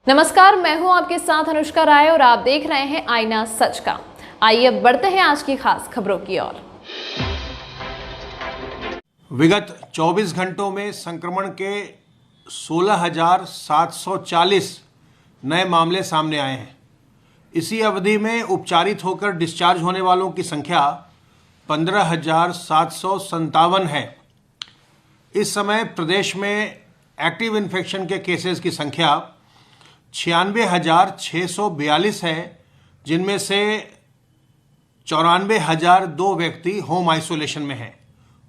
नमस्कार, मैं हूं आपके साथ अनुष्का राय और आप देख रहे हैं आईना सच का। आइए अब बढ़ते हैं आज की खास खबरों की ओर। विगत 24 घंटों में संक्रमण के 16,740 नए मामले सामने आए हैं। इसी अवधि में उपचारित होकर डिस्चार्ज होने वालों की संख्या 15,757 है। इस समय प्रदेश में एक्टिव इन्फेक्शन के केसेस की संख्या 96,642 है, जिनमें से 94,002 व्यक्ति होम आइसोलेशन में हैं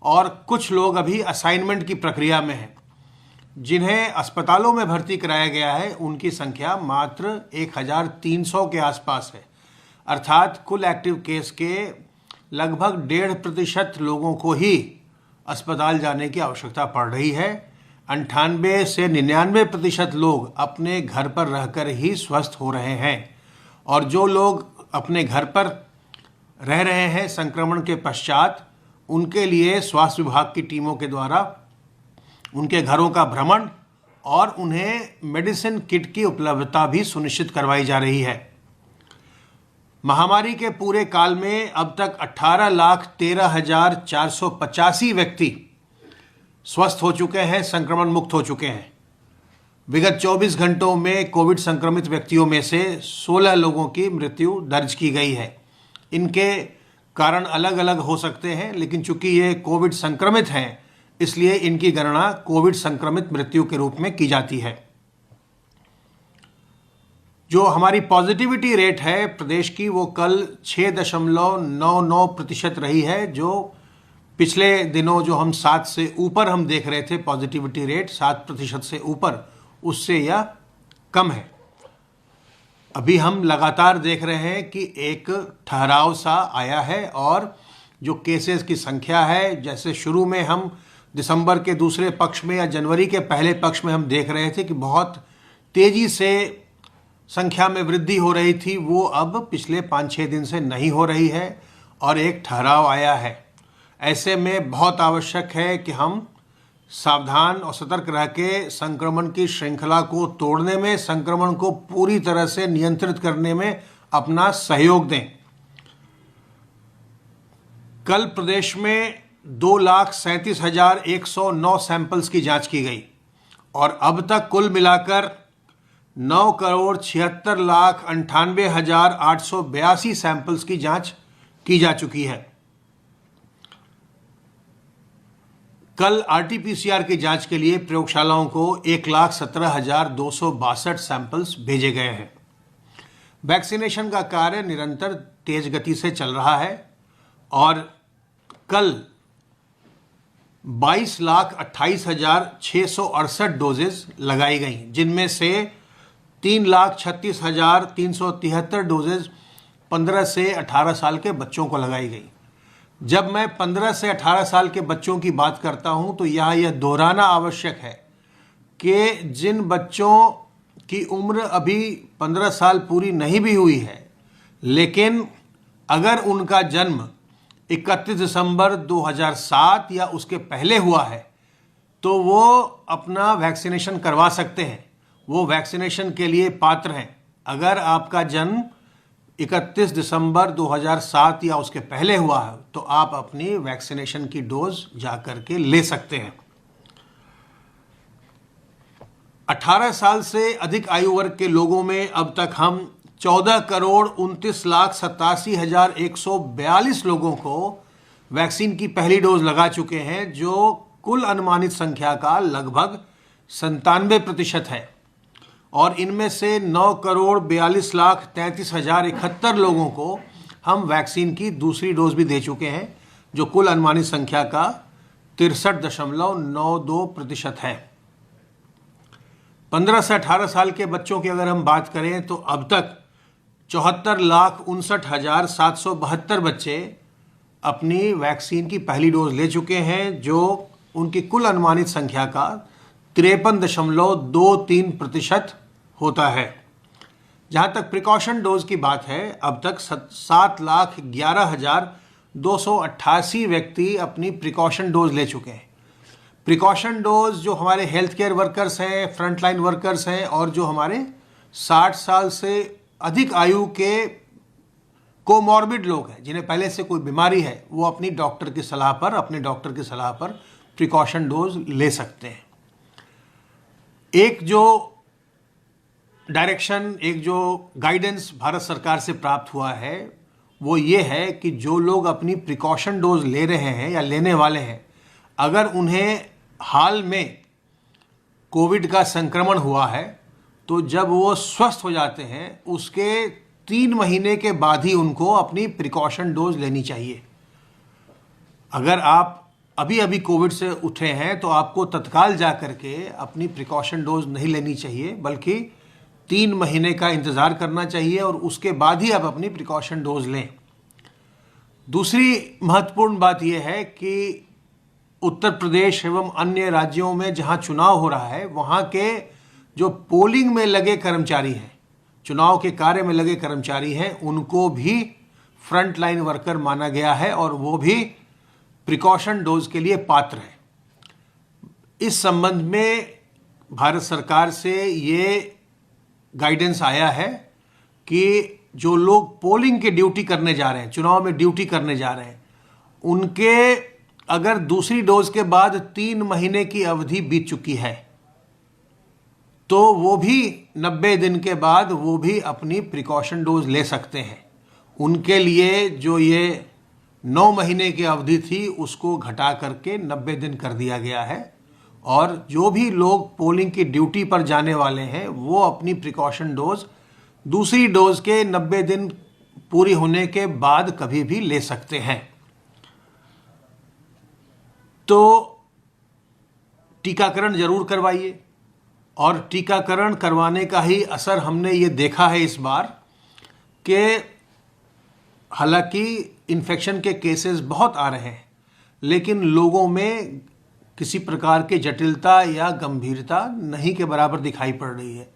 और कुछ लोग अभी असाइनमेंट की प्रक्रिया में हैं। जिन्हें अस्पतालों में भर्ती कराया गया है उनकी संख्या मात्र 1,300 के आसपास है। अर्थात कुल एक्टिव केस के लगभग 1.5% लोगों को ही अस्पताल जाने की आवश्यकता पड़ रही है। 98 से 99% लोग अपने घर पर रहकर ही स्वस्थ हो रहे हैं और जो लोग अपने घर पर रह रहे हैं संक्रमण के पश्चात, उनके लिए स्वास्थ्य विभाग की टीमों के द्वारा उनके घरों का भ्रमण और उन्हें मेडिसिन किट की उपलब्धता भी सुनिश्चित करवाई जा रही है। महामारी के पूरे काल में अब तक 18,13,485 व्यक्ति स्वस्थ हो चुके हैं, संक्रमण मुक्त हो चुके हैं। विगत 24 घंटों में कोविड संक्रमित व्यक्तियों में से 16 लोगों की मृत्यु दर्ज की गई है। इनके कारण अलग अलग हो सकते हैं, लेकिन चूंकि ये कोविड संक्रमित हैं इसलिए इनकी गणना कोविड संक्रमित मृत्यु के रूप में की जाती है। जो हमारी पॉजिटिविटी रेट है प्रदेश की, वो कल 6.99% रही है, जो पिछले दिनों जो हम 7 से ऊपर हम देख रहे थे पॉजिटिविटी रेट 7% से ऊपर, उससे यह कम है। अभी हम लगातार देख रहे हैं कि एक ठहराव सा आया है और जो केसेस की संख्या है, जैसे शुरू में हम दिसंबर के दूसरे पक्ष में या जनवरी के पहले पक्ष में हम देख रहे थे कि बहुत तेज़ी से संख्या में वृद्धि हो रही थी, वो अब पिछले 5-6 दिन से नहीं हो रही है और एक ठहराव आया है। ऐसे में बहुत आवश्यक है कि हम सावधान और सतर्क रह के संक्रमण की श्रृंखला को तोड़ने में, संक्रमण को पूरी तरह से नियंत्रित करने में अपना सहयोग दें। कल प्रदेश में 2,37,109 सैंपल्स की जांच की गई और अब तक कुल मिलाकर 9,76,98,882 सैंपल्स की जांच की जा चुकी है। कल RT-PCR की जांच के लिए प्रयोगशालाओं को 1,17,262 सैंपल्स भेजे गए हैं। वैक्सीनेशन का कार्य निरंतर तेज गति से चल रहा है और कल 22,28,668 डोजेज लगाई गई, जिनमें से 3,36,373 डोजेज 15 से 18 साल के बच्चों को लगाई गई। जब मैं 15 से 18 साल के बच्चों की बात करता हूं तो यहाँ यह दोहराना आवश्यक है कि जिन बच्चों की उम्र अभी 15 साल पूरी नहीं भी हुई है, लेकिन अगर उनका जन्म 31 दिसंबर 2007 या उसके पहले हुआ है तो वो अपना वैक्सीनेशन करवा सकते हैं, वो वैक्सीनेशन के लिए पात्र हैं। अगर आपका जन्म 31 दिसंबर 2007 या उसके पहले हुआ है तो आप अपनी वैक्सीनेशन की डोज जाकर के ले सकते हैं। 18 साल से अधिक आयु वर्ग के लोगों में अब तक हम 14,29,87,142 लोगों को वैक्सीन की पहली डोज लगा चुके हैं, जो कुल अनुमानित संख्या का लगभग 97% है और इनमें से 9,42,33,071 लोगों को हम वैक्सीन की दूसरी डोज भी दे चुके हैं, जो कुल अनुमानित संख्या का 63.92% है। 15 से 18 साल के बच्चों की अगर हम बात करें तो अब तक 74,59,772 बच्चे अपनी वैक्सीन की पहली डोज ले चुके हैं, जो उनकी कुल अनुमानित संख्या का 53.23% होता है। जहाँ तक प्रिकॉशन डोज की बात है, अब तक 7,11,288 व्यक्ति अपनी प्रिकॉशन डोज ले चुके हैं। प्रिकॉशन डोज जो हमारे हेल्थ केयर वर्कर्स हैं, फ्रंटलाइन वर्कर्स हैं और जो हमारे 60 साल से अधिक आयु के कोमॉर्बिड लोग हैं, जिन्हें पहले से कोई बीमारी है, वो अपने डॉक्टर की सलाह पर प्रिकॉशन डोज ले सकते हैं। एक जो डायरेक्शन, एक जो गाइडेंस भारत सरकार से प्राप्त हुआ है वो ये है कि जो लोग अपनी प्रिकॉशन डोज ले रहे हैं या लेने वाले हैं, अगर उन्हें हाल में कोविड का संक्रमण हुआ है तो जब वो स्वस्थ हो जाते हैं उसके 3 महीने के बाद ही उनको अपनी प्रिकॉशन डोज लेनी चाहिए। अगर आप अभी अभी कोविड से उठे हैं तो आपको तत्काल जा करके अपनी प्रिकॉशन डोज नहीं लेनी चाहिए, बल्कि 3 महीने का इंतज़ार करना चाहिए और उसके बाद ही आप अपनी प्रिकॉशन डोज लें। दूसरी महत्वपूर्ण बात यह है कि उत्तर प्रदेश एवं अन्य राज्यों में जहां चुनाव हो रहा है, वहां के जो पोलिंग में लगे कर्मचारी हैं, चुनाव के कार्य में लगे कर्मचारी हैं, उनको भी फ्रंट लाइन वर्कर माना गया है और वो भी प्रिकॉशन डोज के लिए पात्र है। इस संबंध में भारत सरकार से ये गाइडेंस आया है कि जो लोग पोलिंग की ड्यूटी करने जा रहे हैं, चुनाव में ड्यूटी करने जा रहे हैं, उनके अगर दूसरी डोज के बाद 3 महीने की अवधि बीत चुकी है तो वो भी 90 दिन के बाद वो भी अपनी प्रिकॉशन डोज ले सकते हैं। उनके लिए जो ये 9 महीने की अवधि थी उसको घटा करके 90 दिन कर दिया गया है और जो भी लोग पोलिंग की ड्यूटी पर जाने वाले हैं वो अपनी प्रिकॉशन डोज दूसरी डोज के 90 दिन पूरी होने के बाद कभी भी ले सकते हैं। तो टीकाकरण जरूर करवाइए और टीकाकरण करवाने का ही असर हमने ये देखा है इस बार कि हालांकि इन्फेक्शन के केसेस बहुत आ रहे हैं, लेकिन लोगों में किसी प्रकार की जटिलता या गंभीरता नहीं के बराबर दिखाई पड़ रही है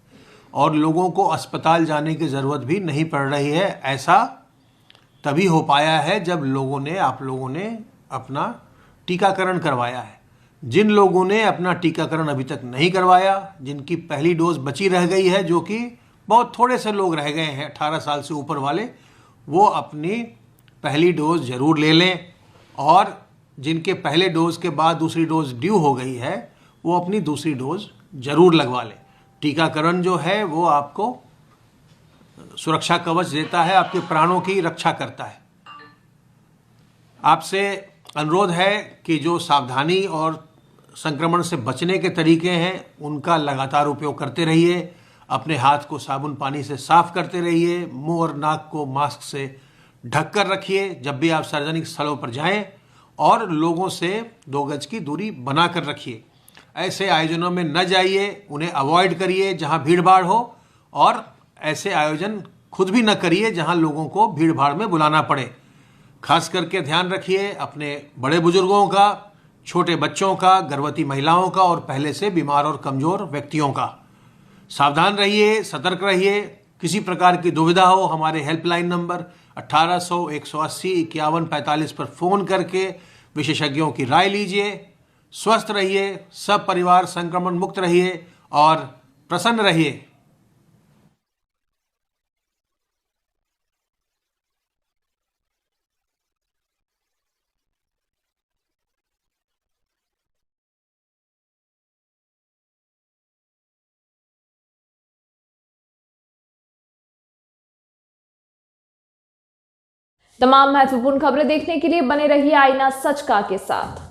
और लोगों को अस्पताल जाने की ज़रूरत भी नहीं पड़ रही है। ऐसा तभी हो पाया है जब आप लोगों ने अपना टीकाकरण करवाया है। जिन लोगों ने अपना टीकाकरण अभी तक नहीं करवाया, जिनकी पहली डोज बची रह गई है, जो कि बहुत थोड़े से लोग रह गए हैं 18 साल से ऊपर वाले, वो अपनी पहली डोज ज़रूर ले लें और जिनके पहले डोज के बाद दूसरी डोज ड्यू हो गई है वो अपनी दूसरी डोज ज़रूर लगवा लें। टीकाकरण जो है वो आपको सुरक्षा कवच देता है, आपके प्राणों की रक्षा करता है। आपसे अनुरोध है कि जो सावधानी और संक्रमण से बचने के तरीके हैं उनका लगातार उपयोग करते रहिए। अपने हाथ को साबुन पानी से साफ करते रहिए। मुंह और नाक को मास्क से ढक कर रखिए जब भी आप सार्वजनिक स्थलों पर जाएं और लोगों से 2 गज की दूरी बना कर रखिए। ऐसे आयोजनों में न जाइए, उन्हें अवॉइड करिए जहां भीड़ भाड़ हो और ऐसे आयोजन खुद भी न करिए जहां लोगों को भीड़ भाड़ में बुलाना पड़े। खास करके ध्यान रखिए अपने बड़े बुजुर्गों का, छोटे बच्चों का, गर्भवती महिलाओं का और पहले से बीमार और कमज़ोर व्यक्तियों का। सावधान रहिए, सतर्क रहिए। किसी प्रकार की दुविधा हो हमारे हेल्पलाइन नंबर 1800 180 51 45 पर फ़ोन करके विशेषज्ञों की राय लीजिए। स्वस्थ रहिए, सब परिवार संक्रमण मुक्त रहिए और प्रसन्न रहिए। तमाम महत्वपूर्ण खबरें देखने के लिए बने रहिए आईना सच का के साथ।